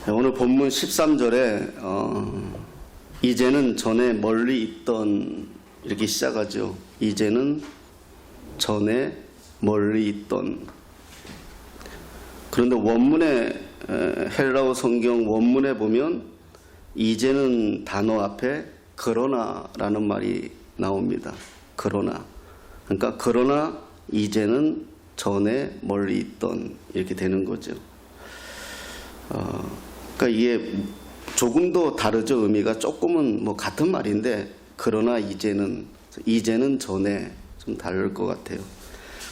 오늘 본문 13절에 이제는 전에 멀리 있던 이렇게 시작하죠. 이제는 전에 멀리 있던. 그런데 원문에 헬라어 성경 원문에 보면 이제는 단어 앞에 그러나라는 말이 나옵니다. 그러나. 그러니까 그러나 이제는 전에 멀리 있던 이렇게 되는 거죠. 그러니까 이게 조금 더 다르죠. 의미가 조금은 뭐 같은 말인데 그러나 이제는 전에 좀 다를 것 같아요.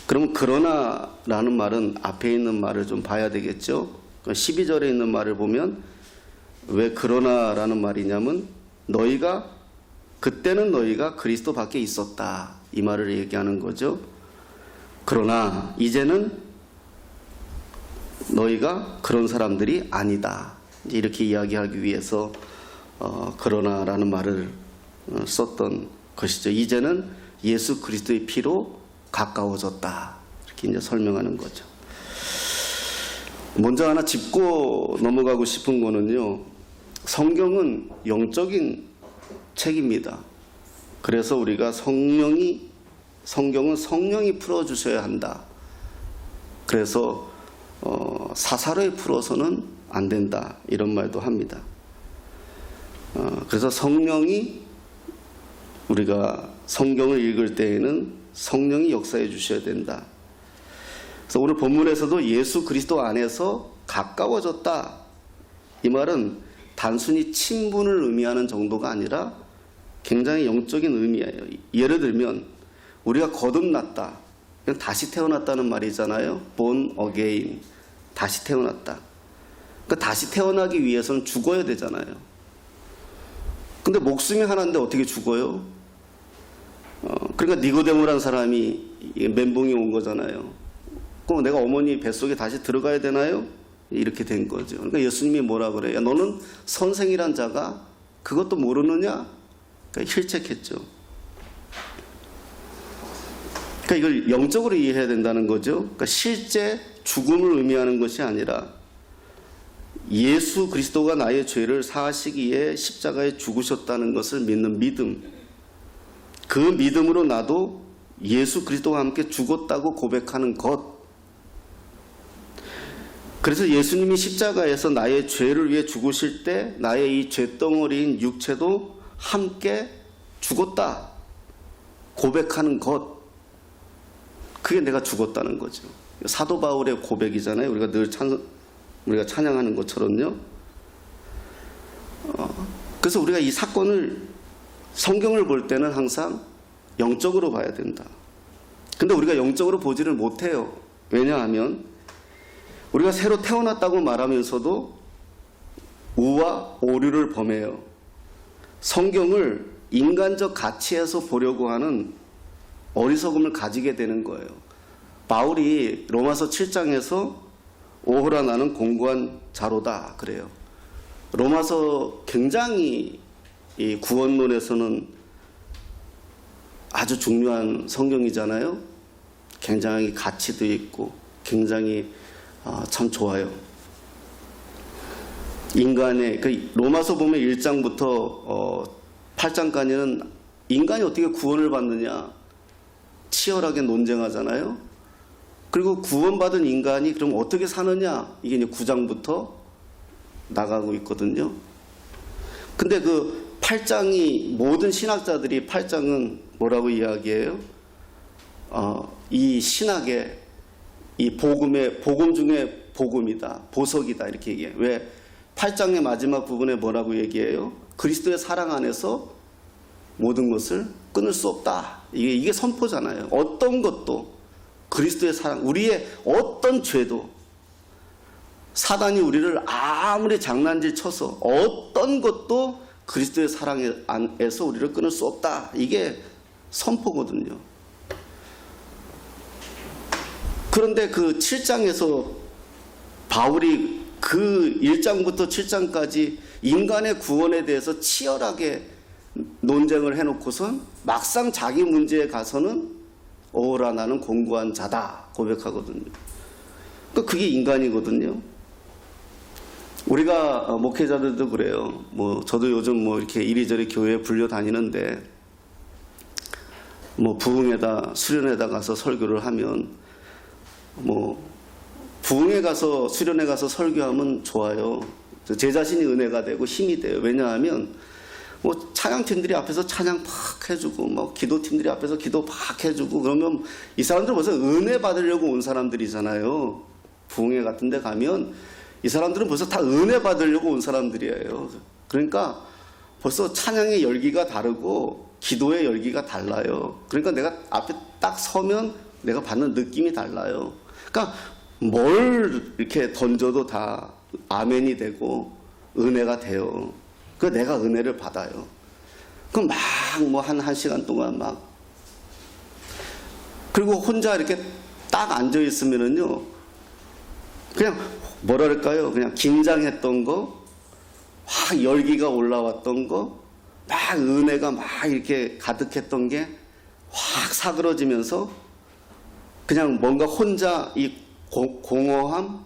그럼 그러나라는 말은 앞에 있는 말을 좀 봐야 되겠죠. 12절에 있는 말을 보면 왜 그러나라는 말이냐면 그때는 너희가 그리스도 밖에 있었다 이 말을 얘기하는 거죠. 그러나 이제는 너희가 그런 사람들이 아니다. 이렇게 이야기하기 위해서 그러나라는 말을 썼던 것이죠. 이제는 예수 그리스도의 피로 가까워졌다. 이렇게 이제 설명하는 거죠. 먼저 하나 짚고 넘어가고 싶은 거는요. 성경은 영적인 책입니다. 그래서 우리가 성경은 성령이 풀어주셔야 한다. 그래서 사사로이 풀어서는 안 된다. 이런 말도 합니다. 그래서 우리가 성경을 읽을 때에는 성령이 역사해 주셔야 된다. 그래서 오늘 본문에서도 예수 그리스도 안에서 가까워졌다. 이 말은 단순히 친분을 의미하는 정도가 아니라 굉장히 영적인 의미예요. 예를 들면 우리가 거듭났다. 그냥 다시 태어났다는 말이잖아요. born again. 다시 태어났다. 그러니까 다시 태어나기 위해서는 죽어야 되잖아요. 근데 목숨이 하나인데 어떻게 죽어요? 그러니까 니고데모라는 사람이 멘붕이 온 거잖아요. 그럼 내가 어머니 뱃속에 다시 들어가야 되나요? 이렇게 된 거죠. 그러니까 예수님이 뭐라 그래요? 너는 선생이란 자가 그것도 모르느냐? 그러니까 힐책했죠. 그러니까 이걸 영적으로 이해해야 된다는 거죠. 그러니까 실제 죽음을 의미하는 것이 아니라 예수 그리스도가 나의 죄를 사하시기에 십자가에 죽으셨다는 것을 믿는 믿음. 그 믿음으로 나도 예수 그리스도와 함께 죽었다고 고백하는 것. 그래서 예수님이 십자가에서 나의 죄를 위해 죽으실 때 나의 이 죄덩어리인 육체도 함께 죽었다 고백하는 것. 그게 내가 죽었다는 거죠. 사도 바울의 고백이잖아요. 우리가 늘 우리가 찬양하는 것처럼요. 그래서 우리가 이 사건을 성경을 볼 때는 항상 영적으로 봐야 된다. 근데 우리가 영적으로 보지를 못해요. 왜냐하면 우리가 새로 태어났다고 말하면서도 우와 오류를 범해요. 성경을 인간적 가치에서 보려고 하는 어리석음을 가지게 되는 거예요. 바울이 로마서 7장에서 오호라 나는 공고한 자로다 그래요. 로마서 굉장히 이 구원론에서는 아주 중요한 성경이잖아요. 굉장히 가치도 있고 굉장히 참 좋아요. 로마서 보면 1장부터 8장까지는 인간이 어떻게 구원을 받느냐 치열하게 논쟁하잖아요. 그리고 구원받은 인간이 그럼 어떻게 사느냐 이게 이제 9장부터 나가고 있거든요. 근데 그 8장이 모든 신학자들이 8장은 뭐라고 이야기해요? 이 신학의 이 복음 중에 복음이다, 보석이다 이렇게 얘기해요. 왜 8장의 마지막 부분에 뭐라고 얘기해요? 그리스도의 사랑 안에서 모든 것을 끊을 수 없다. 이게 선포잖아요. 어떤 것도 그리스도의 사랑, 우리의 어떤 죄도 사단이 우리를 아무리 장난질 쳐서 어떤 것도 그리스도의 사랑 안에서 우리를 끊을 수 없다. 이게 선포거든요. 그런데 그 7장에서 바울이 그 1장부터 7장까지 인간의 구원에 대해서 치열하게 논쟁을 해놓고선 막상 자기 문제에 가서는 오라 나는 공고한 자다 고백하거든요. 그게 인간이거든요. 우리가 목회자들도 그래요. 저도 요즘 이렇게 이리저리 교회에 불려 다니는데, 부흥회다, 수련회다 가서 설교를 하면, 부흥회 가서, 수련회 가서 설교하면 좋아요. 제 자신이 은혜가 되고 힘이 돼요. 왜냐하면, 찬양팀들이 앞에서 찬양 팍 해주고, 기도팀들이 앞에서 기도 팍 해주고, 그러면 이 사람들은 벌써 은혜 받으려고 온 사람들이잖아요. 부흥회 같은 데 가면 이 사람들은 벌써 다 은혜 받으려고 온 사람들이에요. 그러니까 벌써 찬양의 열기가 다르고, 기도의 열기가 달라요. 그러니까 내가 앞에 딱 서면 내가 받는 느낌이 달라요. 그러니까 뭘 이렇게 던져도 다 아멘이 되고 은혜가 돼요. 그 내가 은혜를 받아요. 그럼 한 시간 동안 그리고 혼자 이렇게 딱 앉아 있으면은요, 그냥 뭐랄까요, 그냥 긴장했던 거, 열기가 올라왔던 거, 은혜가 이렇게 가득했던 게 확 사그러지면서 그냥 뭔가 혼자 이 공허함,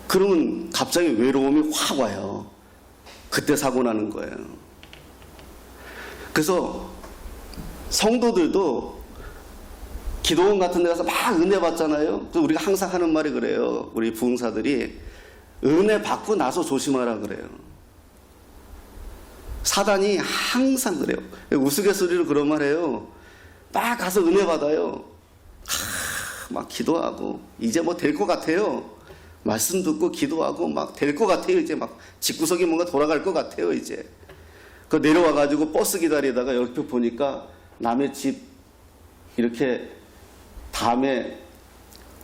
그러면 갑자기 외로움이 확 와요. 그때 사고 나는 거예요. 그래서 성도들도 기도원 같은 데 가서 은혜 받잖아요. 우리가 항상 하는 말이 그래요. 우리 부흥사들이 은혜 받고 나서 조심하라 그래요. 사단이 항상 그래요. 우스갯소리로 그런 말 해요. 가서 은혜 받아요. 기도하고 이제 될 것 같아요. 말씀 듣고 기도하고 될 것 같아요. 이제 집구석이 뭔가 돌아갈 것 같아요. 이제 내려와가지고 버스 기다리다가 옆에 보니까 남의 집 이렇게 담에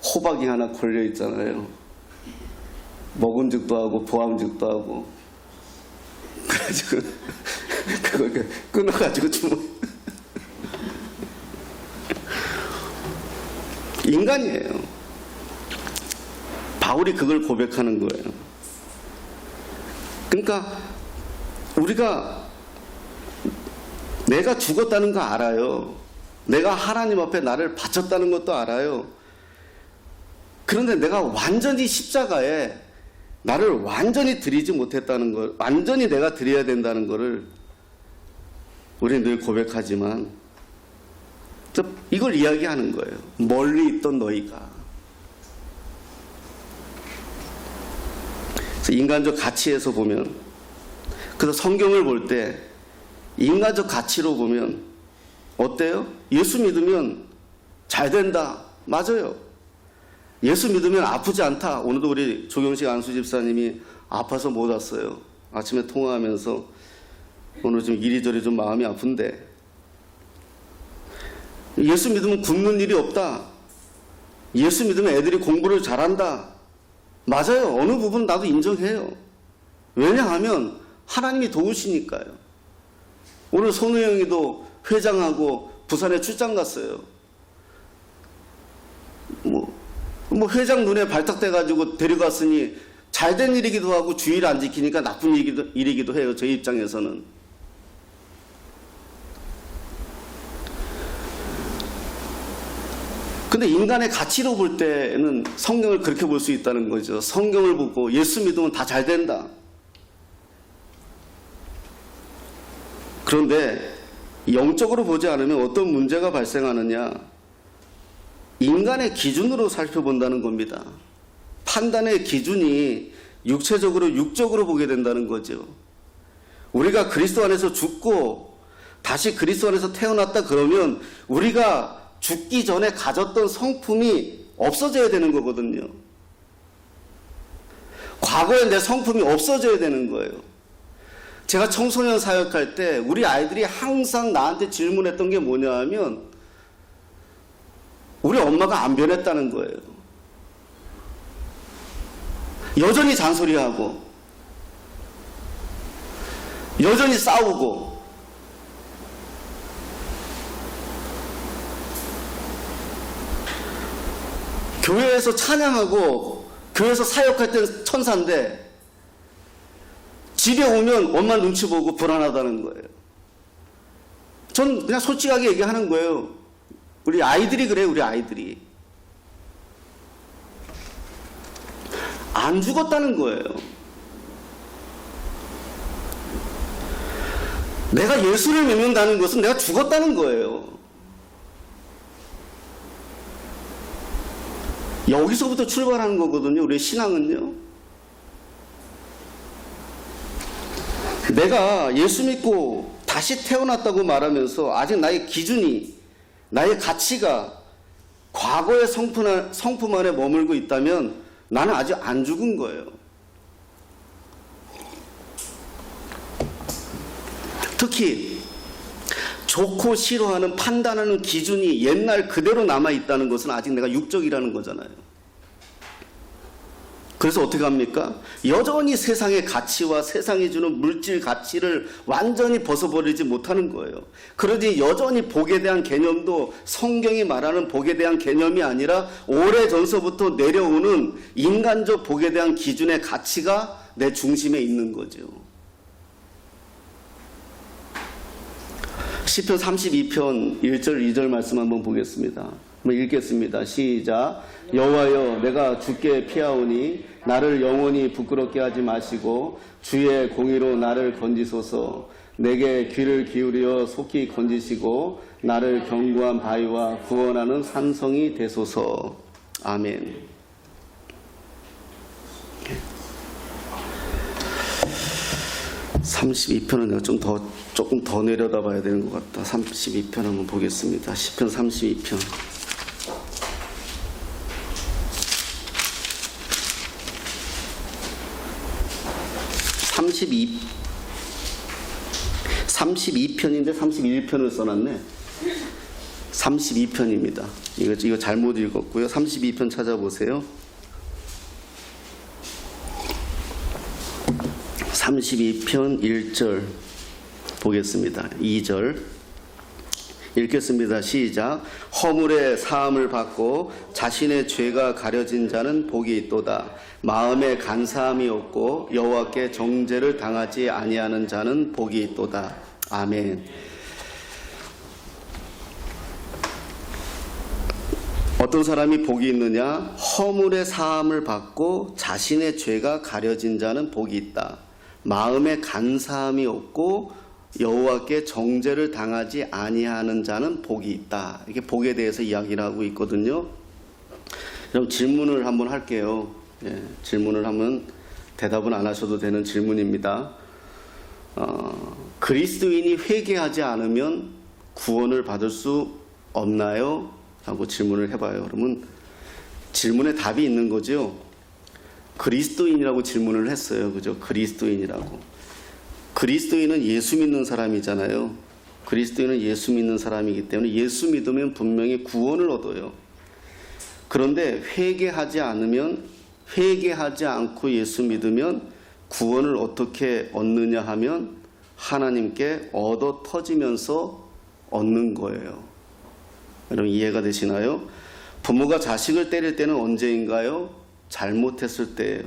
호박이 하나 걸려 있잖아요. 먹은죽도 하고 보암죽도 하고. 그래가지고 그거 이렇게 끊어가지고 인간이에요. 바울이 그걸 고백하는 거예요. 그러니까 우리가 내가 죽었다는 거 알아요. 내가 하나님 앞에 나를 바쳤다는 것도 알아요. 그런데 내가 완전히 십자가에 나를 완전히 드리지 못했다는 걸, 완전히 내가 드려야 된다는 것을 우리는 늘 고백하지만 이걸 이야기하는 거예요. 멀리 있던 너희가. 그래서 인간적 가치에서 보면, 그래서 성경을 볼 때 인간적 가치로 보면 어때요? 예수 믿으면 잘 된다. 맞아요. 예수 믿으면 아프지 않다. 오늘도 우리 조경식 안수 집사님이 아파서 못 왔어요. 아침에 통화하면서 오늘 좀 이리저리 좀 마음이 아픈데, 예수 믿으면 굶는 일이 없다. 예수 믿으면 애들이 공부를 잘한다. 맞아요. 어느 부분 나도 인정해요. 왜냐하면 하나님이 도우시니까요. 오늘 손우영이도 회장하고 부산에 출장 갔어요. 회장 눈에 발탁돼가지고 데려갔으니 잘된 일이기도 하고 주의를 안 지키니까 나쁜 일이기도 해요. 제 입장에서는. 근데 인간의 가치로 볼 때는 성경을 그렇게 볼 수 있다는 거죠. 성경을 보고 예수 믿으면 다 잘 된다. 그런데 영적으로 보지 않으면 어떤 문제가 발생하느냐? 인간의 기준으로 살펴본다는 겁니다. 판단의 기준이 육체적으로 육적으로 보게 된다는 거죠. 우리가 그리스도 안에서 죽고 다시 그리스도 안에서 태어났다 그러면 우리가 죽기 전에 가졌던 성품이 없어져야 되는 거거든요. 과거에 내 성품이 없어져야 되는 거예요. 제가 청소년 사역할 때 우리 아이들이 항상 나한테 질문했던 게 뭐냐 하면 우리 엄마가 안 변했다는 거예요. 여전히 잔소리하고 여전히 싸우고 교회에서 찬양하고 교회에서 사역할 땐 천사인데 집에 오면 엄마 눈치 보고 불안하다는 거예요. 전 그냥 솔직하게 얘기하는 거예요. 우리 아이들이 그래요. 우리 아이들이. 안 죽었다는 거예요. 내가 예수를 믿는다는 것은 내가 죽었다는 거예요. 여기서부터 출발하는 거거든요. 우리의 신앙은요. 내가 예수 믿고 다시 태어났다고 말하면서 아직 나의 기준이, 나의 가치가 과거의 성품 안에 머물고 있다면 나는 아직 안 죽은 거예요. 특히 좋고 싫어하는 판단하는 기준이 옛날 그대로 남아있다는 것은 아직 내가 육적이라는 거잖아요. 그래서 어떻게 합니까? 여전히 세상의 가치와 세상이 주는 물질 가치를 완전히 벗어버리지 못하는 거예요. 그러지 여전히 복에 대한 개념도 성경이 말하는 복에 대한 개념이 아니라 오래전서부터 내려오는 인간적 복에 대한 기준의 가치가 내 중심에 있는 거죠. 시편 32편 1절 2절 말씀 한번 보겠습니다. 한번 읽겠습니다. 시작. 여호와여, 내가 주께 피하오니 나를 영원히 부끄럽게 하지 마시고 주의 공의로 나를 건지소서. 내게 귀를 기울여 속히 건지시고 나를 견고한 바위와 구원하는 산성이 되소서. 아멘. 32편은 내가 조금 더 내려다 봐야 되는 것 같다. 32편 한번 보겠습니다. 시편 32편. 32편인데 31편을 써놨네. 32편입니다. 이거 잘못 읽었고요. 32편 찾아보세요. 32편 1절 보겠습니다. 2절 읽겠습니다. 시작. 허물의 사함을 받고 자신의 죄가 가려진 자는 복이 있도다. 마음에 간사함이 없고 여호와께 정죄를 당하지 아니하는 자는 복이 있도다. 아멘. 어떤 사람이 복이 있느냐? 허물의 사함을 받고 자신의 죄가 가려진 자는 복이 있다. 마음에 간사함이 없고 여호와께 정죄를 당하지 아니하는 자는 복이 있다. 이게 복에 대해서 이야기를 하고 있거든요. 그럼 질문을 한번 할게요. 질문을 하면 대답은 안 하셔도 되는 질문입니다. 그리스도인이 회개하지 않으면 구원을 받을 수 없나요? 하고 질문을 해봐요. 그러면 질문에 답이 있는 거죠. 그리스도인이라고 질문을 했어요. 그죠? 그리스도인이라고. 그리스도인은 예수 믿는 사람이잖아요. 그리스도인은 예수 믿는 사람이기 때문에 예수 믿으면 분명히 구원을 얻어요. 그런데 회개하지 않고 예수 믿으면 구원을 어떻게 얻느냐 하면 하나님께 얻어 터지면서 얻는 거예요. 여러분 이해가 되시나요? 부모가 자식을 때릴 때는 언제인가요? 잘못했을 때예요.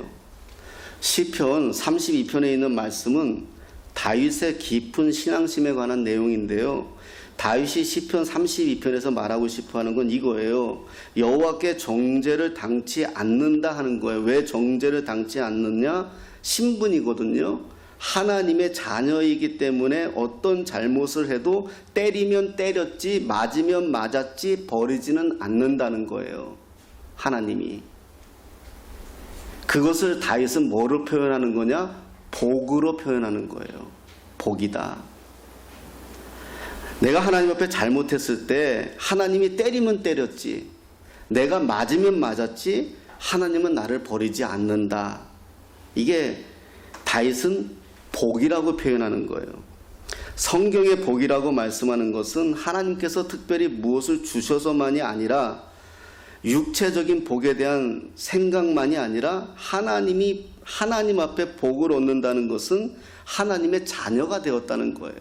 시편 32편에 있는 말씀은 다윗의 깊은 신앙심에 관한 내용인데요. 다윗이 시편 32편에서 말하고 싶어하는 건 이거예요. 여호와께 정죄를 당치 않는다 하는 거예요. 왜 정죄를 당치 않느냐? 신분이거든요. 하나님의 자녀이기 때문에 어떤 잘못을 해도 때리면 때렸지 맞으면 맞았지 버리지는 않는다는 거예요. 하나님이. 그것을 다윗은 뭐로 표현하는 거냐? 복으로 표현하는 거예요. 복이다. 내가 하나님 앞에 잘못했을 때 하나님이 때리면 때렸지 내가 맞으면 맞았지 하나님은 나를 버리지 않는다. 이게 다윗은 복이라고 표현하는 거예요. 성경의 복이라고 말씀하는 것은 하나님께서 특별히 무엇을 주셔서만이 아니라 육체적인 복에 대한 생각만이 아니라 하나님 앞에 복을 얻는다는 것은 하나님의 자녀가 되었다는 거예요.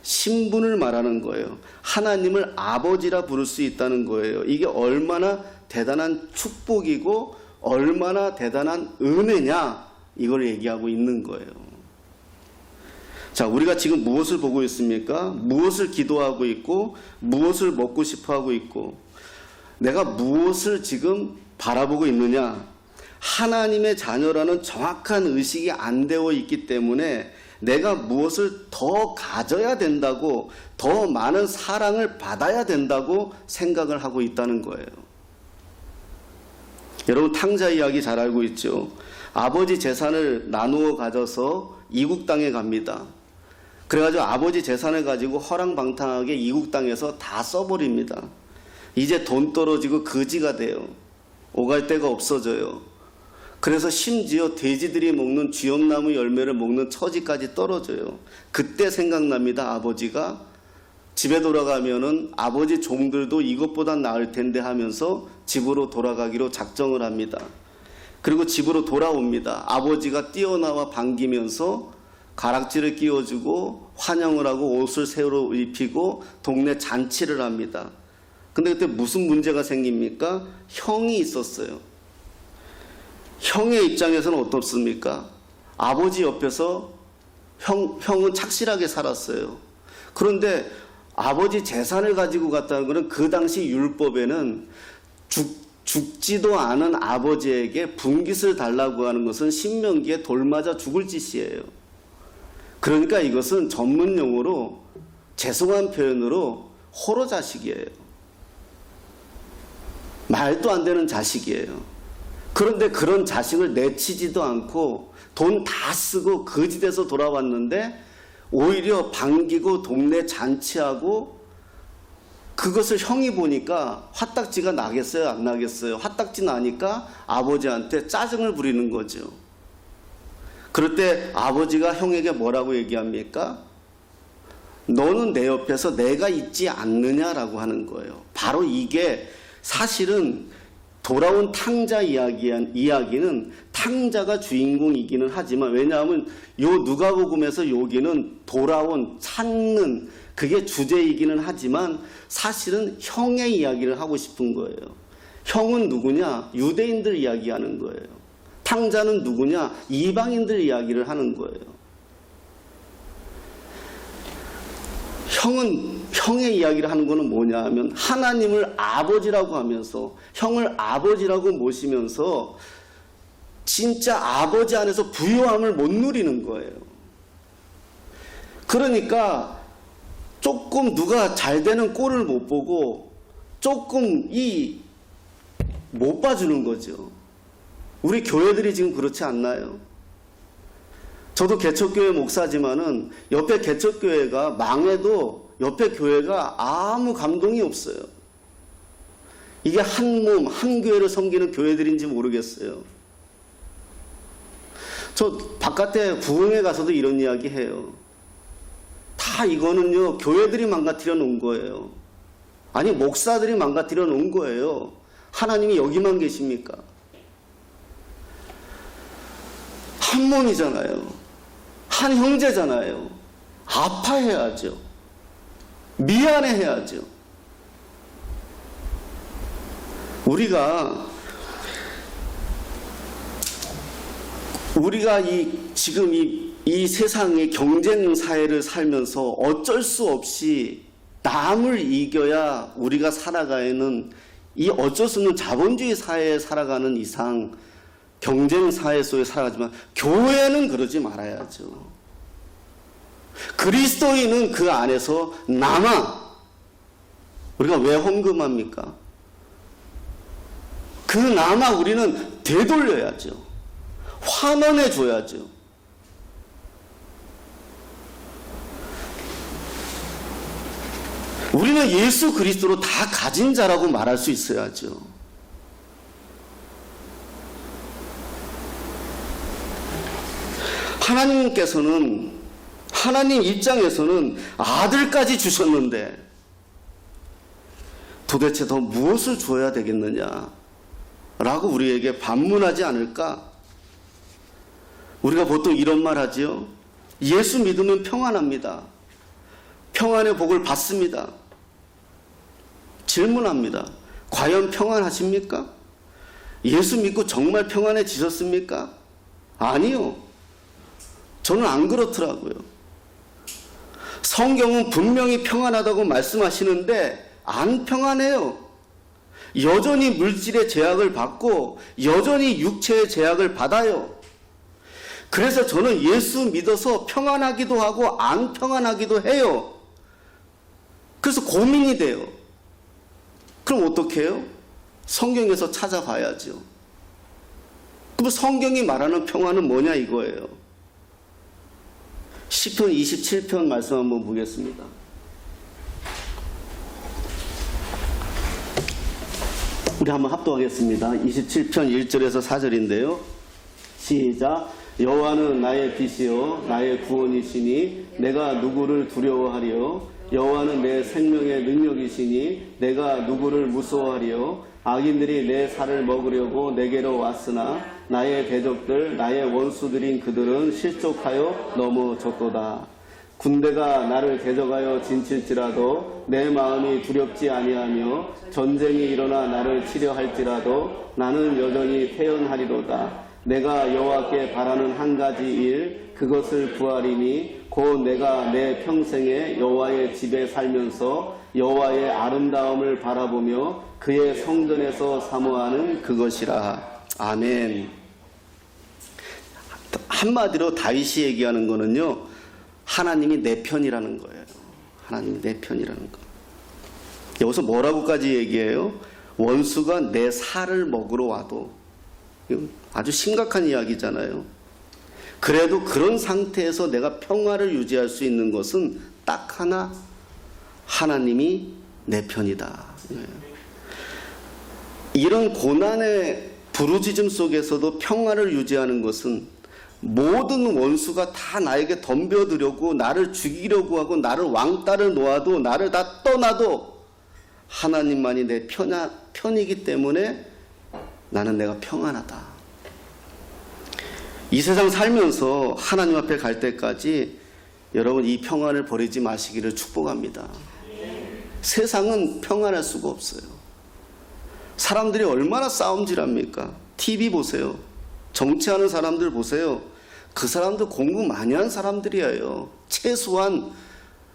신분을 말하는 거예요. 하나님을 아버지라 부를 수 있다는 거예요. 이게 얼마나 대단한 축복이고 얼마나 대단한 은혜냐 이걸 얘기하고 있는 거예요. 자, 우리가 지금 무엇을 보고 있습니까? 무엇을 기도하고 있고 무엇을 먹고 싶어 하고 있고 내가 무엇을 지금 바라보고 있느냐? 하나님의 자녀라는 정확한 의식이 안 되어 있기 때문에 내가 무엇을 더 가져야 된다고, 더 많은 사랑을 받아야 된다고 생각을 하고 있다는 거예요. 여러분 탕자 이야기 잘 알고 있죠? 아버지 재산을 나누어 가져서 이국 땅에 갑니다. 그래가지고 아버지 재산을 가지고 허랑방탕하게 이국 땅에서 다 써버립니다. 이제 돈 떨어지고 거지가 돼요. 오갈 데가 없어져요. 그래서 심지어 돼지들이 먹는 쥐엄나무 열매를 먹는 처지까지 떨어져요. 그때 생각납니다. 아버지가 집에 돌아가면은 아버지 종들도 이것보다 나을 텐데 하면서 집으로 돌아가기로 작정을 합니다. 그리고 집으로 돌아옵니다. 아버지가 뛰어나와 반기면서 가락지를 끼워주고 환영을 하고 옷을 새로 입히고 동네 잔치를 합니다. 근데 그때 무슨 문제가 생깁니까? 형이 있었어요. 형의 입장에서는 어떻습니까? 아버지 옆에서 형은 착실하게 살았어요. 그런데 아버지 재산을 가지고 갔다는 것은 그 당시 율법에는 죽지도 않은 아버지에게 분깃을 달라고 하는 것은 신명기에 돌 맞아 죽을 짓이에요. 그러니까 이것은 전문 용어로, 죄송한 표현으로 호러 자식이에요. 말도 안 되는 자식이에요. 그런데 그런 자식을 내치지도 않고 돈 다 쓰고 거지돼서 돌아왔는데 오히려 반기고 동네 잔치하고, 그것을 형이 보니까 화딱지가 나겠어요? 안 나겠어요? 화딱지 나니까 아버지한테 짜증을 부리는 거죠. 그럴 때 아버지가 형에게 뭐라고 얘기합니까? 너는 내 옆에서 내가 있지 않느냐라고 하는 거예요. 바로 이게 사실은 돌아온 탕자 이야기는 탕자가 주인공이기는 하지만, 왜냐하면 요 누가복음에서 여기는 돌아온, 찾는, 그게 주제이기는 하지만 사실은 형의 이야기를 하고 싶은 거예요. 형은 누구냐? 유대인들 이야기하는 거예요. 탕자는 누구냐? 이방인들 이야기를 하는 거예요. 형의 이야기를 하는 거는 뭐냐 하면, 하나님을 아버지라고 하면서, 형을 아버지라고 모시면서 진짜 아버지 안에서 부요함을 못 누리는 거예요. 그러니까 조금 누가 잘 되는 꼴을 못 보고 조금 못 봐주는 거죠. 우리 교회들이 지금 그렇지 않나요? 저도 개척교회 목사지만은 옆에 개척교회가 망해도 옆에 교회가 아무 감동이 없어요. 이게 한 몸, 한 교회를 섬기는 교회들인지 모르겠어요. 저 바깥에 부흥회 가서도 이런 이야기 해요. 다 이거는요, 교회들이 망가뜨려 놓은 거예요. 아니, 목사들이 망가뜨려 놓은 거예요. 하나님이 여기만 계십니까? 한 몸이잖아요. 한 형제잖아요. 아파해야죠. 미안해해야죠. 우리가 지금 이 세상의 경쟁 사회를 살면서 어쩔 수 없이 남을 이겨야 우리가 살아가는, 이 어쩔 수 없는 자본주의 사회에 살아가는 이상 경쟁 사회 속에 살아가지만, 교회는 그러지 말아야죠. 그리스도인은 그 안에서 남아. 우리가 왜 헌금합니까? 그 남아 우리는 되돌려야죠. 환원해 줘야죠. 우리는 예수 그리스도로 다 가진 자라고 말할 수 있어야죠. 하나님 입장에서는 아들까지 주셨는데 도대체 더 무엇을 줘야 되겠느냐 라고 우리에게 반문하지 않을까? 우리가 보통 이런 말 하지요. 예수 믿으면 평안합니다. 평안의 복을 받습니다. 질문합니다. 과연 평안하십니까? 예수 믿고 정말 평안해지셨습니까? 아니요. 저는 안 그렇더라고요. 성경은 분명히 평안하다고 말씀하시는데 안 평안해요. 여전히 물질의 제약을 받고 여전히 육체의 제약을 받아요. 그래서 저는 예수 믿어서 평안하기도 하고 안 평안하기도 해요. 그래서 고민이 돼요. 그럼 어떻게 해요? 성경에서 찾아봐야죠. 그럼 성경이 말하는 평안은 뭐냐 이거예요. 시편 27편 말씀 한번 보겠습니다. 우리 한번 합독하겠습니다. 27편 1절에서 4절인데요. 시작. 여호와는 나의 빛이요 나의 구원이시니 내가 누구를 두려워하리요. 여호와는 내 생명의 능력이시니 내가 누구를 무서워하리요. 악인들이 내 살을 먹으려고 내게로 왔으나 나의 대적들 나의 원수들인 그들은 실족하여 넘어졌도다. 군대가 나를 대적하여 진칠지라도 내 마음이 두렵지 아니하며 전쟁이 일어나 나를 치려 할지라도 나는 여전히 태연하리로다. 내가 여호와께 바라는 한 가지 일 그것을 구하리니 곧 내가 내 평생에 여호와의 집에 살면서 여호와의 아름다움을 바라보며 그의 성전에서 사모하는 그것이라. 아멘. 한마디로 다윗이 얘기하는 거는요, 하나님이 내 편이라는 거예요. 하나님이 내 편이라는 거. 여기서 뭐라고까지 얘기해요? 원수가 내 살을 먹으러 와도. 아주 심각한 이야기잖아요. 그래도 그런 상태에서 내가 평화를 유지할 수 있는 것은 딱 하나, 하나님이 내 편이다. 이런 고난의 부르짖음 속에서도 평화를 유지하는 것은 모든 원수가 다 나에게 덤벼들려고 나를 죽이려고 하고 나를 왕따를 놓아도 나를 다 떠나도 하나님만이 내 편이기 때문에 나는 내가 평안하다. 이 세상 살면서 하나님 앞에 갈 때까지 여러분 이 평안을 버리지 마시기를 축복합니다. 세상은 평안할 수가 없어요. 사람들이 얼마나 싸움질합니까? TV 보세요. 정치하는 사람들 보세요. 그 사람들 공부 많이 한 사람들이에요. 최소한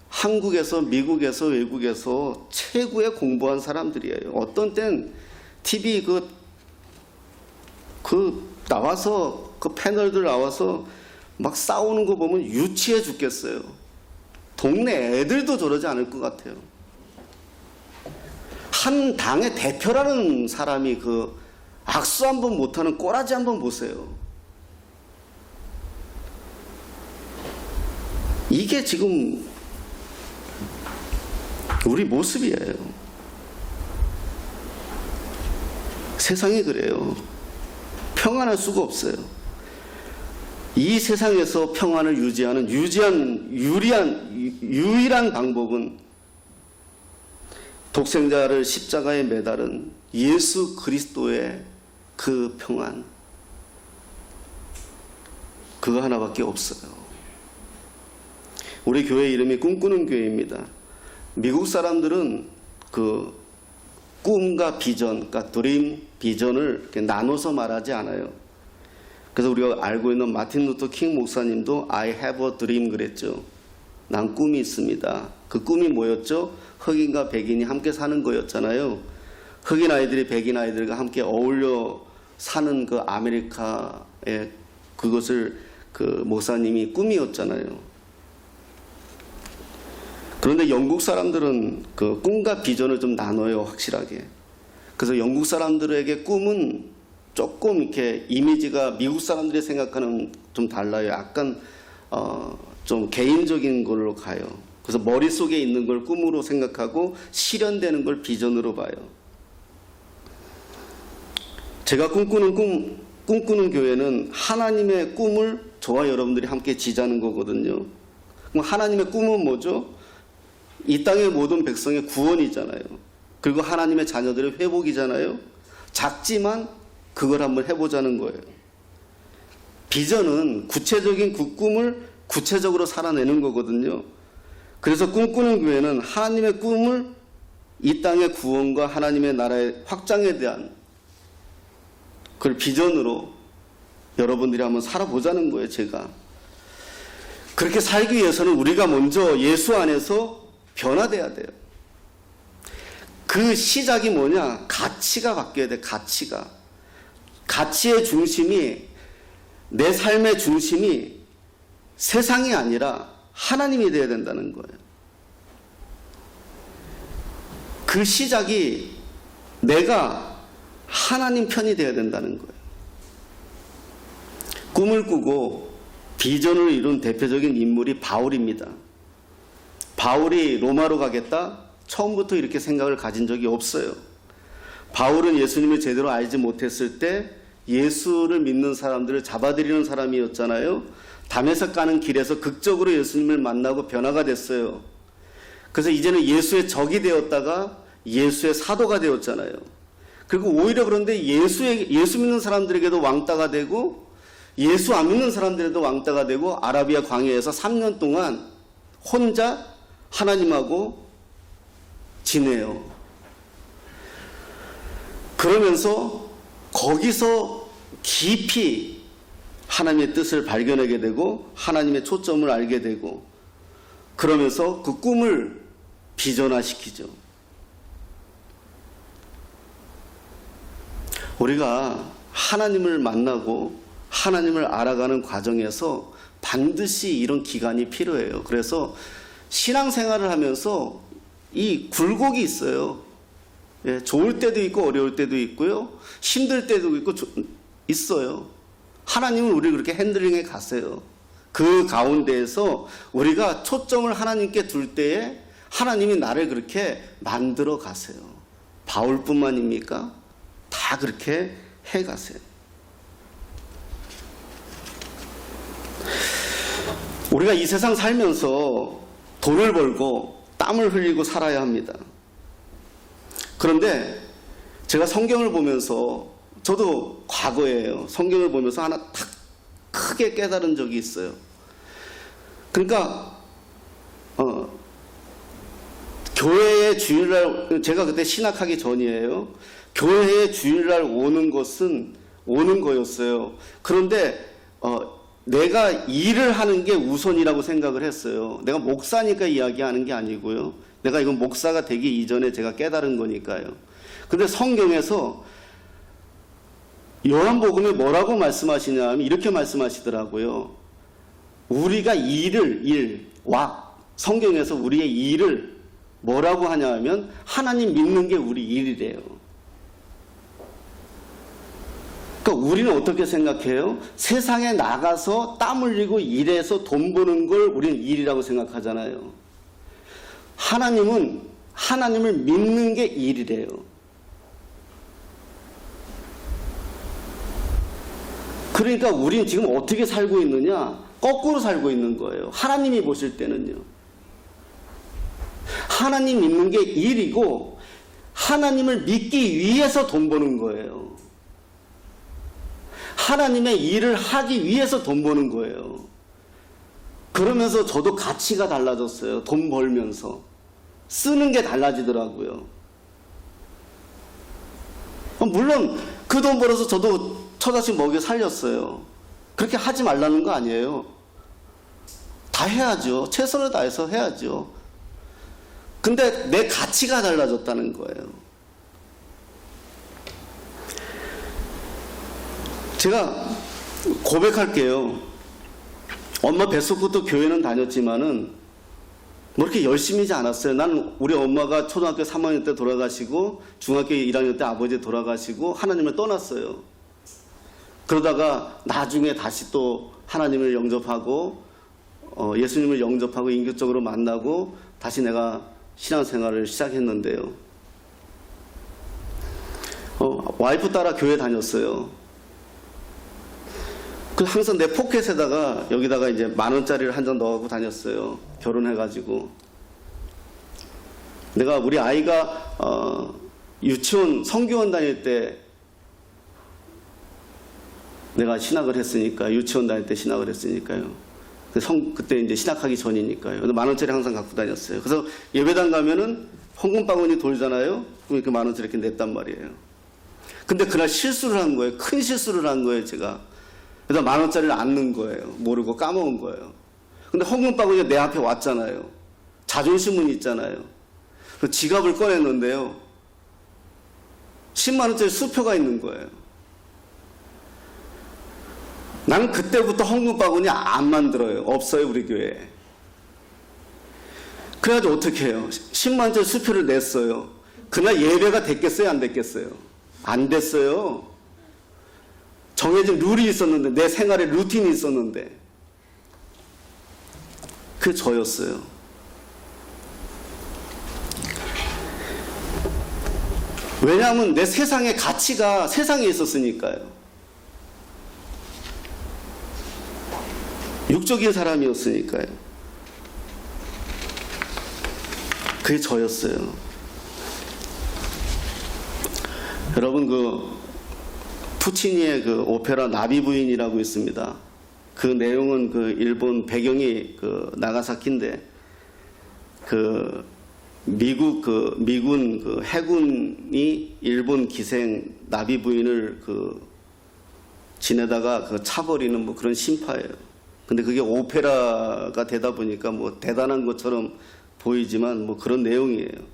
한국에서 미국에서 외국에서 최고의 공부한 사람들이에요. 어떤 땐 TV 나와서 그 패널들 나와서 막 싸우는 거 보면 유치해 죽겠어요. 동네 애들도 저러지 않을 것 같아요. 한 당의 대표라는 사람이 그 악수 한번 못하는 꼬라지 한번 보세요. 이게 지금 우리 모습이에요. 세상이 그래요. 평안할 수가 없어요. 이 세상에서 평안을 유지하는 유일한 방법은 독생자를 십자가에 매달은 예수 그리스도의 그 평안, 그거 하나밖에 없어요. 우리 교회 이름이 꿈꾸는 교회입니다. 미국 사람들은 그 꿈과 비전, 그러니까 드림, 비전을 이렇게 나눠서 말하지 않아요. 그래서 우리가 알고 있는 마틴 루터 킹 목사님도 I have a dream 그랬죠. 난 꿈이 있습니다. 그 꿈이 뭐였죠? 흑인과 백인이 함께 사는 거였잖아요. 흑인 아이들이 백인 아이들과 함께 어울려 사는 그 아메리카의 그것을 그 목사님이 꿈이었잖아요. 그런데 영국 사람들은 그 꿈과 비전을 좀 나눠요, 확실하게. 그래서 영국 사람들에게 꿈은 조금 이렇게 이미지가 미국 사람들이 생각하는 좀 달라요. 약간 좀 개인적인 걸로 가요. 그래서 머릿속에 있는 걸 꿈으로 생각하고 실현되는 걸 비전으로 봐요. 제가 꿈꾸는 교회는 하나님의 꿈을 저와 여러분들이 함께 지자는 거거든요. 그럼 하나님의 꿈은 뭐죠? 이 땅의 모든 백성의 구원이잖아요. 그리고 하나님의 자녀들의 회복이잖아요. 작지만 그걸 한번 해보자는 거예요. 비전은 구체적인 그 꿈을 구체적으로 살아내는 거거든요. 그래서 꿈꾸는 교회는 하나님의 꿈을 이 땅의 구원과 하나님의 나라의 확장에 대한 그걸 비전으로 여러분들이 한번 살아보자는 거예요, 제가. 그렇게 살기 위해서는 우리가 먼저 예수 안에서 변화돼야 돼요. 그 시작이 뭐냐? 가치가 바뀌어야 돼, 가치가. 가치의 중심이, 내 삶의 중심이 세상이 아니라 하나님이 되어야 된다는 거예요. 그 시작이 내가 하나님 편이 되어야 된다는 거예요. 꿈을 꾸고 비전을 이룬 대표적인 인물이 바울입니다. 바울이 로마로 가겠다? 처음부터 이렇게 생각을 가진 적이 없어요. 바울은 예수님을 제대로 알지 못했을 때 예수를 믿는 사람들을 잡아들이는 사람이었잖아요. 담에색 가는 길에서 극적으로 예수님을 만나고 변화가 됐어요. 그래서 이제는 예수의 적이 되었다가 예수의 사도가 되었잖아요. 그리고 오히려 그런데 예수 믿는 사람들에게도 왕따가 되고 예수 안 믿는 사람들에게도 왕따가 되고 아라비아 광야에서 3년 동안 혼자 하나님하고 지내요. 그러면서 거기서 깊이 하나님의 뜻을 발견하게 되고 하나님의 초점을 알게 되고 그러면서 그 꿈을 비전화시키죠. 우리가 하나님을 만나고 하나님을 알아가는 과정에서 반드시 이런 기간이 필요해요. 그래서 신앙생활을 하면서 이 굴곡이 있어요. 예, 좋을 때도 있고 어려울 때도 있고요. 힘들 때도 있고 있어요. 하나님은 우리를 그렇게 핸들링해 가세요. 그 가운데에서 우리가 초점을 하나님께 둘 때에 하나님이 나를 그렇게 만들어 가세요. 바울뿐만입니까? 다 그렇게 해 가세요. 우리가 이 세상 살면서 돈을 벌고 땀을 흘리고 살아야 합니다. 그런데 제가 성경을 보면서 저도 과거에요. 성경을 보면서 하나 딱 크게 깨달은 적이 있어요. 그러니까 교회의 주일날, 제가 그때 신학하기 전이에요. 교회의 주일날 오는 것은 오는 거였어요. 그런데 내가 일을 하는 게 우선이라고 생각을 했어요. 내가 목사니까 이야기하는 게 아니고요. 내가 이건 목사가 되기 이전에 제가 깨달은 거니까요. 근데 성경에서 요한복음에 뭐라고 말씀하시냐 하면 이렇게 말씀하시더라고요. 우리가 성경에서 우리의 일을 뭐라고 하냐 하면 하나님 믿는 게 우리 일이래요. 그러니까 우리는 어떻게 생각해요? 세상에 나가서 땀 흘리고 일해서 돈 버는 걸 우리는 일이라고 생각하잖아요. 하나님은 하나님을 믿는 게 일이래요. 그러니까 우리는 지금 어떻게 살고 있느냐? 거꾸로 살고 있는 거예요. 하나님이 보실 때는요. 하나님 믿는 게 일이고 하나님을 믿기 위해서 돈 버는 거예요. 하나님의 일을 하기 위해서 돈 버는 거예요. 그러면서 저도 가치가 달라졌어요. 돈 벌면서. 쓰는 게 달라지더라고요. 물론 그 돈 벌어서 저도 처자식 먹여 살렸어요. 그렇게 하지 말라는 거 아니에요. 다 해야죠. 최선을 다해서 해야죠. 근데 내 가치가 달라졌다는 거예요. 제가 고백할게요. 엄마 뱃속부터 교회는 다녔지만은 뭐 이렇게 열심히지 않았어요. 나는 우리 엄마가 초등학교 3학년 때 돌아가시고 중학교 1학년 때 아버지 돌아가시고 하나님을 떠났어요. 그러다가 나중에 다시 또 하나님을 영접하고 예수님을 영접하고 인격적으로 만나고 다시 내가 신앙생활을 시작했는데요. 와이프 따라 교회 다녔어요. 항상 내 포켓에다가 여기다가 이제 10,000원짜리를 한 장 넣어갖고 다녔어요. 결혼해가지고. 내가 우리 아이가 유치원 성교원 다닐 때 내가 신학을 했으니까, 유치원 다닐 때 신학을 했으니까요. 그때 이제 신학하기 전이니까요. 10,000원짜리 항상 갖고 다녔어요. 그래서 예배당 가면은 헌금바구니 돌잖아요. 그럼 이렇게 10,000원짜리 이렇게 냈단 말이에요. 근데 그날 실수를 한 거예요. 큰 실수를 한 거예요, 제가. 그래서 10,000원짜리를 안 넣은 거예요. 모르고 까먹은 거예요. 근데 헌금바구니가 내 앞에 왔잖아요. 자존심은 있잖아요. 그래서 지갑을 꺼냈는데요. 10만 원짜리 수표가 있는 거예요. 나는 그때부터 헌금 바구니 안 만들어요. 없어요, 우리 교회에. 그래가지고 어떻게 해요? 10만 원짜리 수표를 냈어요. 그날 예배가 됐겠어요, 안 됐겠어요? 안 됐어요. 정해진 룰이 있었는데, 내 생활에 루틴이 있었는데, 그게 저였어요. 왜냐하면 내 세상의 가치가 세상에 있었으니까요. 육적인 사람이었으니까요. 그게 저였어요. 여러분, 푸치니의 오페라 나비 부인이라고 있습니다. 그 내용은 일본 배경이 나가사키인데, 미군 해군이 일본 기생 나비 부인을 지내다가 차버리는 뭐 그런 심파예요. 근데 그게 오페라가 되다 보니까 뭐 대단한 것처럼 보이지만 뭐 그런 내용이에요.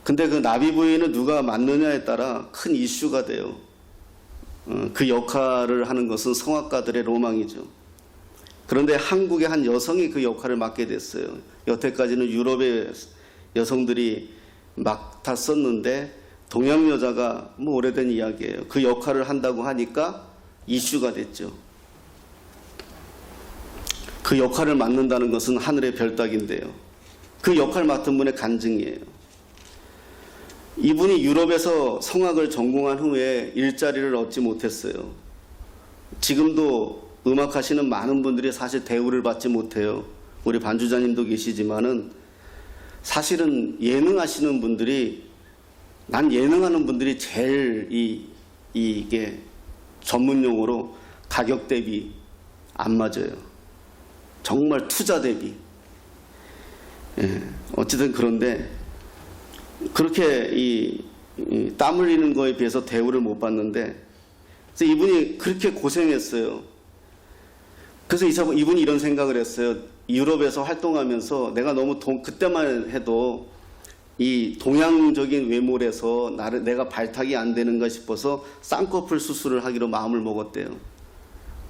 근데 그 나비 부인을 누가 맡느냐에 따라 큰 이슈가 돼요. 그 역할을 하는 것은 성악가들의 로망이죠. 그런데 한국의 한 여성이 그 역할을 맡게 됐어요. 여태까지는 유럽의 여성들이 맡았었는데 동양 여자가 뭐 오래된 이야기예요. 그 역할을 한다고 하니까 이슈가 됐죠. 그 역할을 맡는다는 것은 하늘의 별따기인데요. 그 역할 맡은 분의 간증이에요. 이분이 유럽에서 성악을 전공한 후에 일자리를 얻지 못했어요. 지금도 음악하시는 많은 분들이 사실 대우를 받지 못해요. 우리 반주자님도 계시지만은 사실은 예능하시는 분들이, 난 예능하는 분들이 제일 이게 전문용어로 가격 대비 안 맞아요. 정말 투자 대비. 어쨌든 그런데 그렇게 땀 흘리는 거에 비해서 대우를 못 받는데, 그래서 이분이 그렇게 고생했어요. 그래서 이분이 이런 생각을 했어요. 유럽에서 활동하면서 내가 너무 그때만 해도 이 동양적인 외모에서 내가 발탁이 안 되는가 싶어서 쌍꺼풀 수술을 하기로 마음을 먹었대요.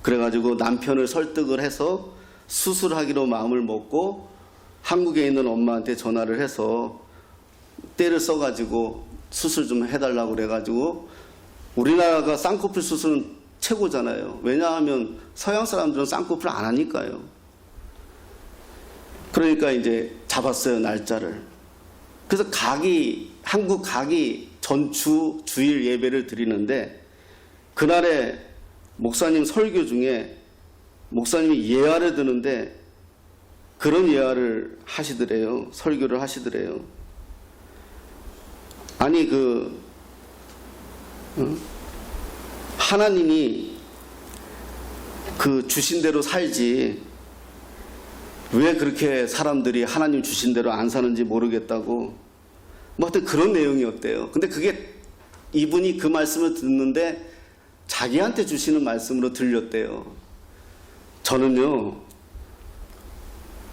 그래가지고 남편을 설득을 해서 수술하기로 마음을 먹고 한국에 있는 엄마한테 전화를 해서 때를 써가지고 수술 좀 해달라고 그래가지고, 우리나라가 쌍꺼풀 수술은 최고잖아요. 왜냐하면 서양 사람들은 쌍꺼풀 안 하니까요. 그러니까 이제 잡았어요, 날짜를. 그래서 한국 가기 전주 주일 예배를 드리는데, 그날에 목사님 설교 중에 목사님이 예화를 드는데 그런 예화를 하시더래요. 설교를 하시더래요. 아니 하나님이 주신 대로 살지 왜 그렇게 사람들이 하나님 주신 대로 안 사는지 모르겠다고, 뭐 하여튼 그런 내용이었대요. 근데 그게 이분이 그 말씀을 듣는데 자기한테 주시는 말씀으로 들렸대요. 저는요,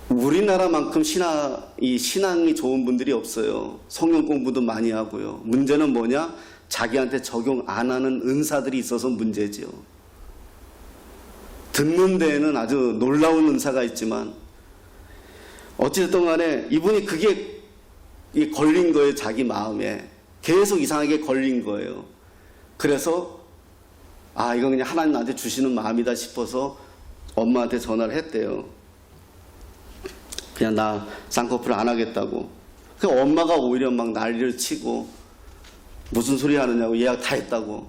우리나라만큼 신앙이 좋은 분들이 없어요. 성경 공부도 많이 하고요. 문제는 뭐냐? 자기한테 적용 안 하는 은사들이 있어서 문제지요. 듣는 데에는 아주 놀라운 은사가 있지만, 어찌됐든 간에 이분이 그게 걸린 거예요. 자기 마음에 계속 이상하게 걸린 거예요. 그래서 이건 그냥 하나님 나한테 주시는 마음이다 싶어서 엄마한테 전화를 했대요. 그냥 나 쌍꺼풀 안 하겠다고. 그 엄마가 오히려 막 난리를 치고, 무슨 소리 하느냐고, 예약 다 했다고,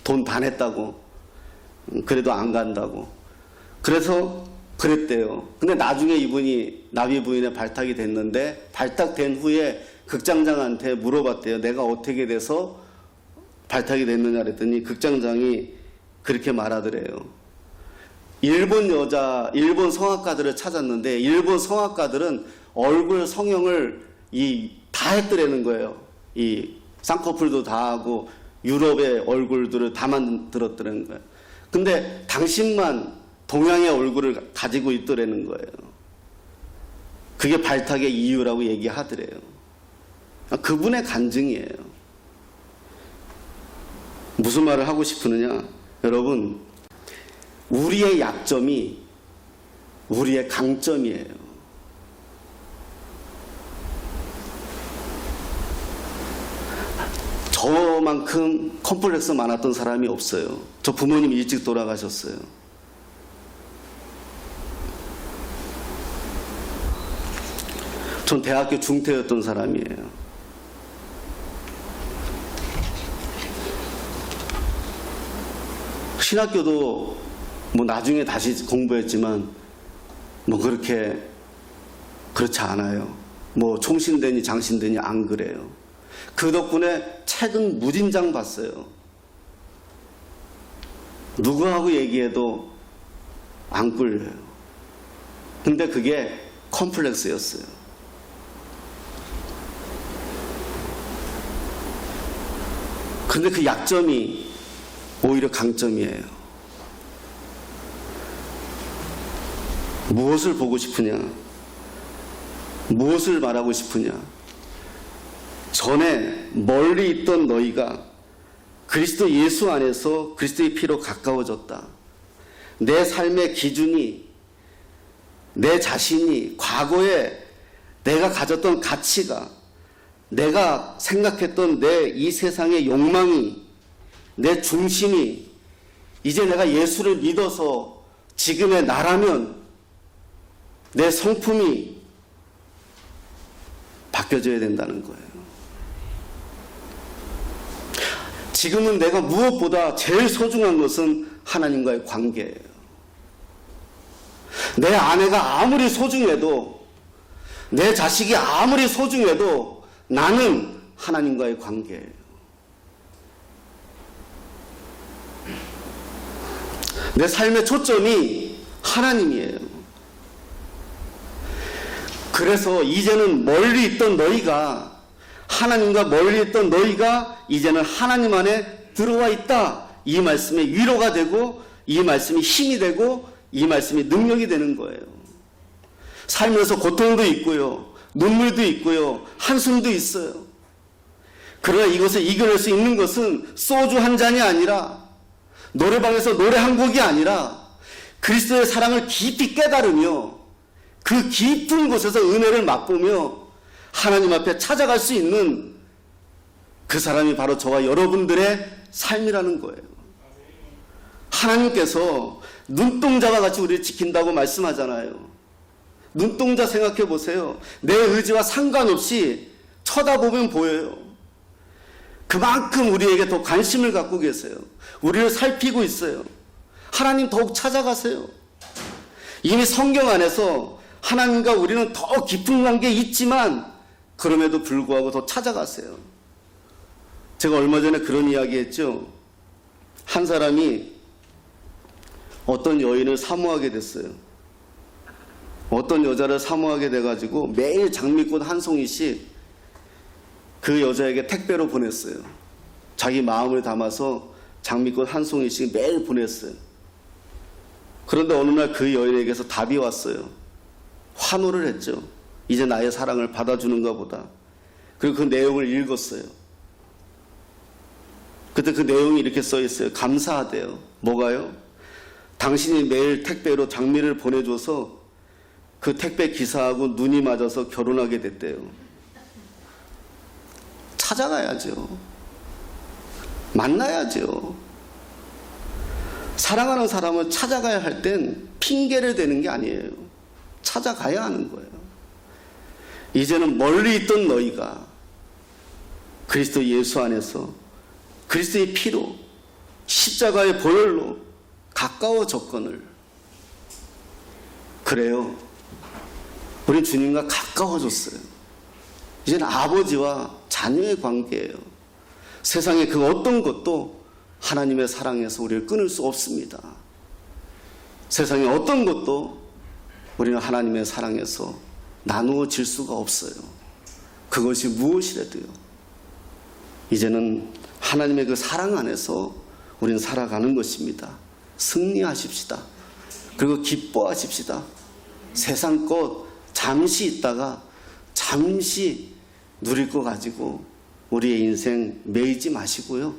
돈 다 냈다고, 그래도 안 간다고. 그래서 그랬대요. 근데 나중에 이분이 나비 부인의 발탁이 됐는데, 발탁된 후에 극장장한테 물어봤대요. 내가 어떻게 돼서 발탁이 됐느냐 그랬더니 극장장이 그렇게 말하더래요. 일본 성악가들을 찾았는데, 일본 성악가들은 얼굴 성형을 다 했더라는 거예요. 쌍꺼풀도 다 하고 유럽의 얼굴들을 다 만들었더라는 거예요. 근데 당신만 동양의 얼굴을 가지고 있더라는 거예요. 그게 발탁의 이유라고 얘기하더래요. 그분의 간증이에요. 무슨 말을 하고 싶으느냐? 여러분, 우리의 약점이 우리의 강점이에요. 저만큼 컴플렉스 많았던 사람이 없어요. 저 부모님이 일찍 돌아가셨어요. 전 대학교 중퇴였던 사람이에요. 신학교도 뭐 나중에 다시 공부했지만 뭐 그렇지 않아요. 뭐 총신되니 장신되니 안 그래요. 그 덕분에 책은 무진장 봤어요. 누구하고 얘기해도 안 끌려요. 근데 그게 컴플렉스였어요. 근데 그 약점이 오히려 강점이에요. 무엇을 보고 싶으냐? 무엇을 말하고 싶으냐? 전에 멀리 있던 너희가 그리스도 예수 안에서 그리스도의 피로 가까워졌다. 내 삶의 기준이, 내 자신이, 과거에 내가 가졌던 가치가, 내가 생각했던 내 이 세상의 욕망이, 내 중심이 이제 내가 예수를 믿어서 지금의 나라면 내 성품이 바뀌어져야 된다는 거예요. 지금은 내가 무엇보다 제일 소중한 것은 하나님과의 관계예요. 내 아내가 아무리 소중해도, 내 자식이 아무리 소중해도 나는 하나님과의 관계예요. 내 삶의 초점이 하나님이에요. 그래서 이제는 멀리 있던 너희가, 하나님과 멀리 있던 너희가 이제는 하나님 안에 들어와 있다. 이 말씀이 위로가 되고, 이 말씀이 힘이 되고, 이 말씀이 능력이 되는 거예요. 살면서 고통도 있고요, 눈물도 있고요, 한숨도 있어요. 그러나 이것을 이겨낼 수 있는 것은 소주 한 잔이 아니라, 노래방에서 노래 한 곡이 아니라 그리스도의 사랑을 깊이 깨달으며 그 깊은 곳에서 은혜를 맛보며 하나님 앞에 찾아갈 수 있는 그 사람이 바로 저와 여러분들의 삶이라는 거예요. 하나님께서 눈동자와 같이 우리를 지킨다고 말씀하잖아요. 눈동자 생각해 보세요. 내 의지와 상관없이 쳐다보면 보여요. 그만큼 우리에게 더 관심을 갖고 계세요. 우리를 살피고 있어요. 하나님 더욱 찾아가세요. 이미 성경 안에서 하나님과 우리는 더 깊은 관계에 있지만 그럼에도 불구하고 더 찾아가세요. 제가 얼마 전에 그런 이야기 했죠. 한 사람이 어떤 여인을 사모하게 됐어요. 어떤 여자를 사모하게 돼가지고 매일 장미꽃 한 송이씩 그 여자에게 택배로 보냈어요. 자기 마음을 담아서 장미꽃 한 송이씩 매일 보냈어요. 그런데 어느 날 그 여인에게서 답이 왔어요. 환호를 했죠. 이제 나의 사랑을 받아주는가 보다. 그리고 그 내용을 읽었어요. 그때 그 내용이 이렇게 써 있어요. 감사하대요. 뭐가요? 당신이 매일 택배로 장미를 보내줘서 그 택배 기사하고 눈이 맞아서 결혼하게 됐대요. 찾아가야죠. 만나야죠. 사랑하는 사람을 찾아가야 할 땐 핑계를 대는 게 아니에요. 찾아가야 하는 거예요. 이제는 멀리 있던 너희가 그리스도 예수 안에서 그리스도의 피로 십자가의 보혈로 가까워졌거늘. 그래요. 우린 주님과 가까워졌어요. 이제는 아버지와 자녀의 관계예요. 세상의 그 어떤 것도 하나님의 사랑에서 우리를 끊을 수 없습니다. 세상의 어떤 것도 우리는 하나님의 사랑에서 나누어질 수가 없어요. 그것이 무엇이라도요. 이제는 하나님의 그 사랑 안에서 우리는 살아가는 것입니다. 승리하십시다. 그리고 기뻐하십시다. 세상 것 잠시 있다가 잠시 누릴 거 가지고 우리의 인생 매이지 마시고요.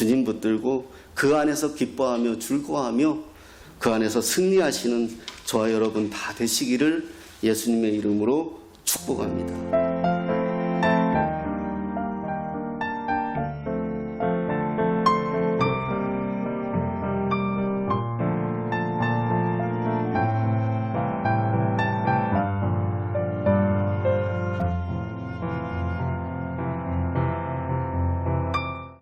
주님 붙들고 그 안에서 기뻐하며 즐거워하며 그 안에서 승리하시는 저와 여러분 다 되시기를 예수님의 이름으로 축복합니다.